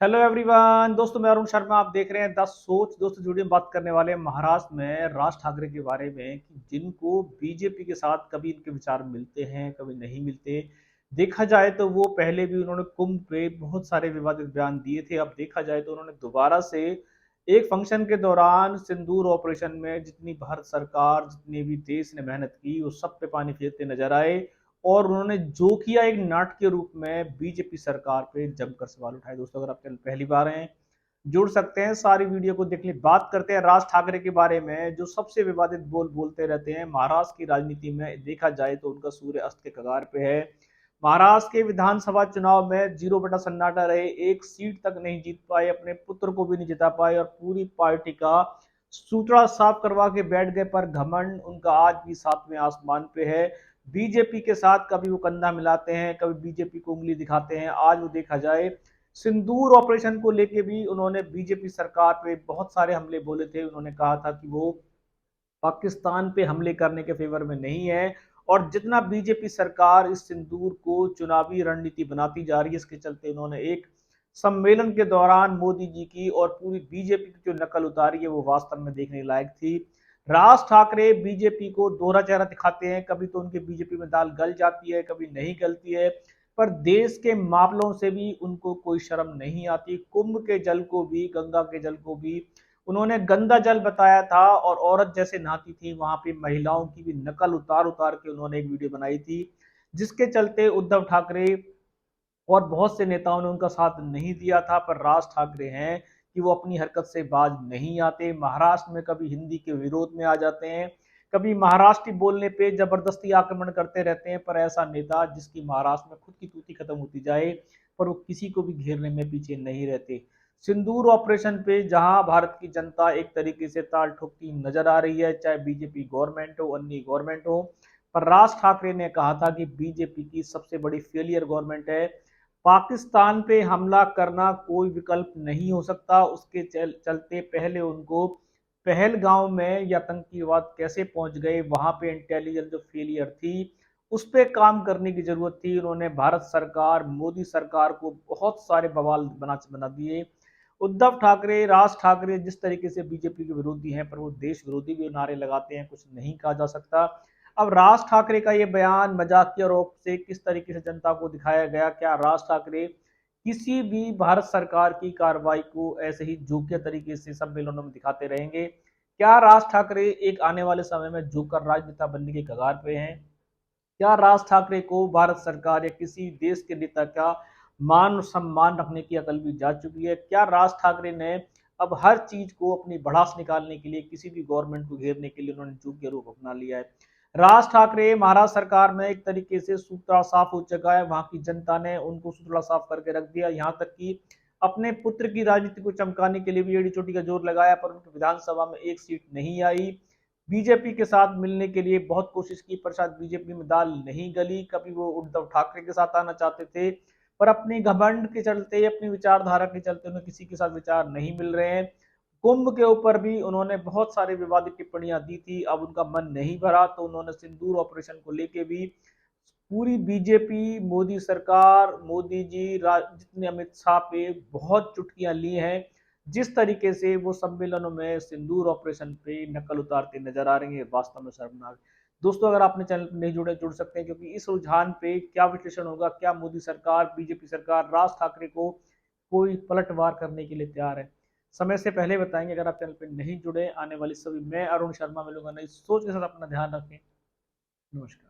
Hello everyone, दोस्तों मैं अरुण शर्मा। आप देख रहे हैं द सोच। दोस्तों वीडियो में बात करने वाले हैं महाराष्ट्र में राज ठाकरे के बारे में कि जिनको बीजेपी के साथ कभी इनके विचार मिलते हैं, कभी नहीं मिलते। देखा जाए तो वो पहले भी उन्होंने कुंभ पे बहुत सारे विवादित बयान दिए थे। अब देखा जाए तो उन्होंने दोबारा से एक फंक्शन के दौरान सिंदूर ऑपरेशन में जितनी भारत सरकार, जितने भी देश ने मेहनत की, वो सब पे पानी फेरते नजर आए। और उन्होंने जो किया एक नाटक के रूप में बीजेपी सरकार पे जमकर सवाल उठाए। दोस्तों अगर आप चैनल पहली बार हैं, जुड़ सकते हैं, सारी वीडियो को देख ली। बात करते हैं राज ठाकरे के बारे में, जो सबसे विवादित बोल बोलते रहते हैं। महाराष्ट्र की राजनीति में देखा जाए तो उनका सूर्य अस्त के कगार पे है। महाराष्ट्र के विधानसभा चुनाव में 0 बटा सन्नाटा रहे, एक सीट तक नहीं जीत पाए, अपने पुत्र को भी नहीं जिता पाए और पूरी पार्टी का सूतड़ा साफ करवा के बैठ गए। पर घमंड उनका आज भी सातवें आसमान पे है। बीजेपी के साथ कभी वो कंधा मिलाते हैं, कभी बीजेपी को उंगली दिखाते हैं। आज वो देखा जाए सिंदूर ऑपरेशन को लेके भी उन्होंने बीजेपी सरकार पे बहुत सारे हमले बोले थे। उन्होंने कहा था कि वो पाकिस्तान पे हमले करने के फेवर में नहीं है। और जितना बीजेपी सरकार इस सिंदूर को चुनावी रणनीति बनाती जा रही है, इसके चलते उन्होंने एक सम्मेलन के दौरान मोदी जी की और पूरी बीजेपी की जो नकल उतारी है वो वास्तव में देखने लायक थी। राज ठाकरे बीजेपी को दोहरा चेहरा दिखाते हैं। कभी तो उनके बीजेपी में दाल गल जाती है, कभी नहीं गलती है। पर देश के मामलों से भी उनको कोई शर्म नहीं आती। कुंभ के जल को भी, गंगा के जल को भी उन्होंने गंदा जल बताया था और औरत जैसे नहाती थी वहां पे महिलाओं की भी नकल उतार उतार के उन्होंने एक वीडियो बनाई थी। जिसके चलते उद्धव ठाकरे और बहुत से नेताओं ने उनका साथ नहीं दिया था। पर राज ठाकरे हैं कि वो अपनी हरकत से बाज नहीं आते। महाराष्ट्र में कभी हिंदी के विरोध में आ जाते हैं, कभी महाराष्ट्री बोलने पे जबरदस्ती आक्रमण करते रहते हैं। पर ऐसा नेता जिसकी महाराष्ट्र में खुद की तूती खत्म होती जाए पर वो किसी को भी घेरने में पीछे नहीं रहते। सिंदूर ऑपरेशन पे जहां भारत की जनता एक तरीके से ताल ठोकती नजर आ रही है, चाहे बीजेपी गवर्नमेंट हो, अन्य गवर्नमेंट हो। पर राज ठाकरे ने कहा था कि बीजेपी की सबसे बड़ी फेलियर गवर्नमेंट है। पाकिस्तान पे हमला करना कोई विकल्प नहीं हो सकता। उसके चलते पहले उनको पहलगांव में ये आतंकीवाद कैसे पहुंच गए, वहां पे इंटेलिजेंस जो फेलियर थी उस पे काम करने की जरूरत थी। उन्होंने भारत सरकार, मोदी सरकार को बहुत सारे बवाल बना दिए। उद्धव ठाकरे, राज ठाकरे जिस तरीके से बीजेपी के विरोधी हैं, पर वो देश विरोधी भी नारे लगाते हैं, कुछ नहीं कहा जा सकता। अब राज ठाकरे का ये बयान मजाकिया रूप से किस तरीके से जनता को दिखाया गया, क्या राज ठाकरे किसी भी भारत सरकार की कार्रवाई को ऐसे ही जोकिया तरीके से सम्मेलनों में दिखाते रहेंगे? क्या राज ठाकरे एक आने वाले समय में जोकर राजनेता बनने के कगार पे हैं? क्या राज ठाकरे को भारत सरकार या किसी देश के नेता का मान और सम्मान रखने की अकल भी जा चुकी है? क्या राज ठाकरे ने अब हर चीज को अपनी भड़ास निकालने के लिए, किसी भी गवर्नमेंट को घेरने के लिए उन्होंने जोग्य रूप अपना लिया है? राज ठाकरे महाराष्ट्र सरकार में एक तरीके से सूत्रा साफ हो चुका है। वहां की जनता ने उनको सूत्रा साफ करके रख दिया। यहाँ तक कि अपने पुत्र की राजनीति को चमकाने के लिए भी एड़ी चोटी का जोर लगाया, पर उनकी विधानसभा में एक सीट नहीं आई। बीजेपी के साथ मिलने के लिए बहुत कोशिश की, पर शायद बीजेपी में दाल नहीं गली। कभी वो उद्धव ठाकरे के साथ आना चाहते थे, पर अपनी घमंड के चलते, अपनी विचारधारा के चलते उन्हें किसी के साथ विचार नहीं मिल रहे हैं। कुंभ के ऊपर भी उन्होंने बहुत सारी विवादित टिप्पणियां दी थी। अब उनका मन नहीं भरा तो उन्होंने सिंदूर ऑपरेशन को लेके भी पूरी बीजेपी, मोदी सरकार, मोदी जी, जितने अमित शाह पे बहुत चुटकियां ली हैं। जिस तरीके से वो सम्मेलनों में सिंदूर ऑपरेशन पे नकल उतारते नजर आ रहे हैं, वास्तव में शर्मनाक। दोस्तों अगर आपने चैनल पर नहीं जुड़े, जुड़ सकते हैं, क्योंकि इस रुझान पे क्या विश्लेषण होगा, क्या मोदी सरकार, बीजेपी सरकार राज ठाकरे को कोई पलटवार करने के लिए तैयार है? समय से पहले बताएंगे। अगर आप चैनल पर नहीं जुड़े, आने वाली सभी, मैं अरुण शर्मा मिलूंगा नई सोच के साथ। अपना ध्यान रखें। नमस्कार।